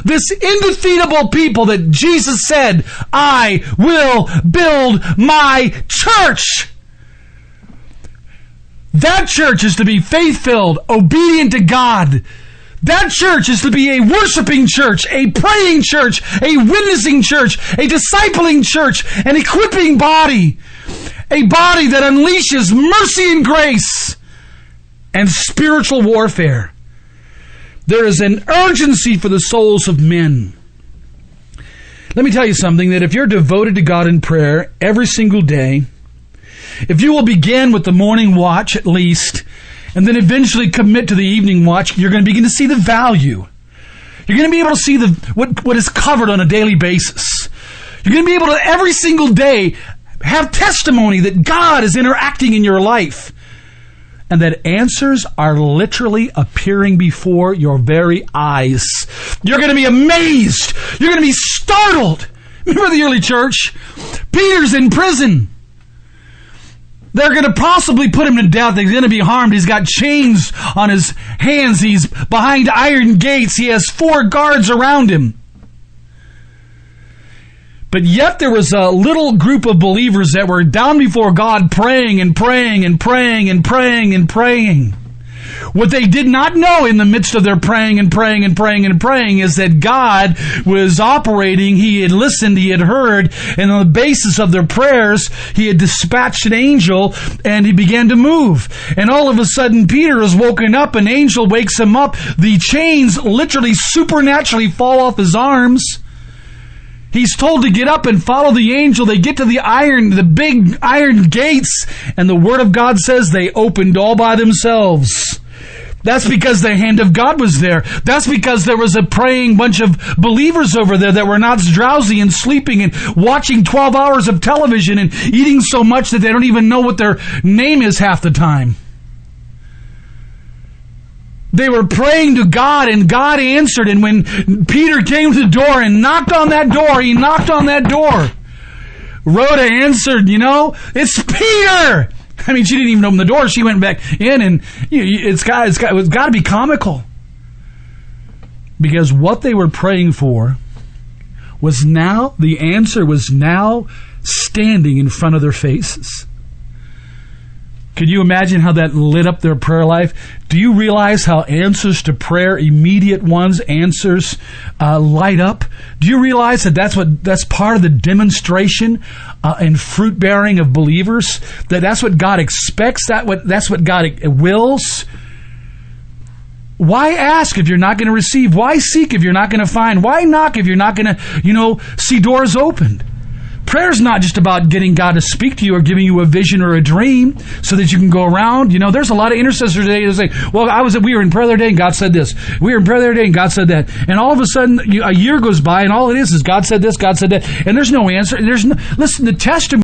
this indefeatable people that Jesus said, I will build my church. That church is to be faith-filled, obedient to God. That church is to be a worshiping church, a praying church, a witnessing church, a discipling church, an equipping body. A body that unleashes mercy and grace and spiritual warfare. There is an urgency for the souls of men. Let me tell you something, that if you're devoted to God in prayer every single day, if you will begin with the morning watch at least, and then eventually commit to the evening watch, you're going to begin to see the value. You're going to be able to see what is covered on a daily basis. You're going to be able to every single day have testimony that God is interacting in your life, and that answers are literally appearing before your very eyes. You're going to be amazed. You're going to be startled. Remember the early church? Peter's in prison. They're going to possibly put him to death. He's going to be harmed. He's got chains on his hands. He's behind iron gates. He has 4 guards around him. But yet there was a little group of believers that were down before God praying and praying and praying and praying and praying. What they did not know in the midst of their praying and praying and praying and praying is that God was operating. He had listened, he had heard, and on the basis of their prayers, he had dispatched an angel, and he began to move. And all of a sudden, Peter is woken up, an angel wakes him up. The chains literally supernaturally fall off his arms. He's told to get up and follow the angel. They get to the big iron gates, and the Word of God says they opened all by themselves. That's because the hand of God was there. That's because there was a praying bunch of believers over there that were not drowsy and sleeping and watching 12 hours of television and eating so much that they don't even know what their name is half the time. They were praying to God, and God answered. And when Peter came to the door and knocked on that door, Rhoda answered, it's Peter. I mean, she didn't even open the door. She went back in, and it's got to be comical. Because what they were praying for was now, the answer was now standing in front of their faces. Could you imagine how that lit up their prayer life? Do you realize how answers to prayer, immediate ones, answers light up? Do you realize that that's part of the demonstration and fruit bearing of believers? That's what God expects. That's what God wills. Why ask if you're not going to receive? Why seek if you're not going to find? Why knock if you're not going to, see doors opened? Prayer is not just about getting God to speak to you or giving you a vision or a dream so that you can go around. There's a lot of intercessors today that say, well, we were in prayer the other day and God said this. We were in prayer the other day and God said that. And all of a sudden, a year goes by and all it is God said this, God said that. And there's no answer. Listen, the testimony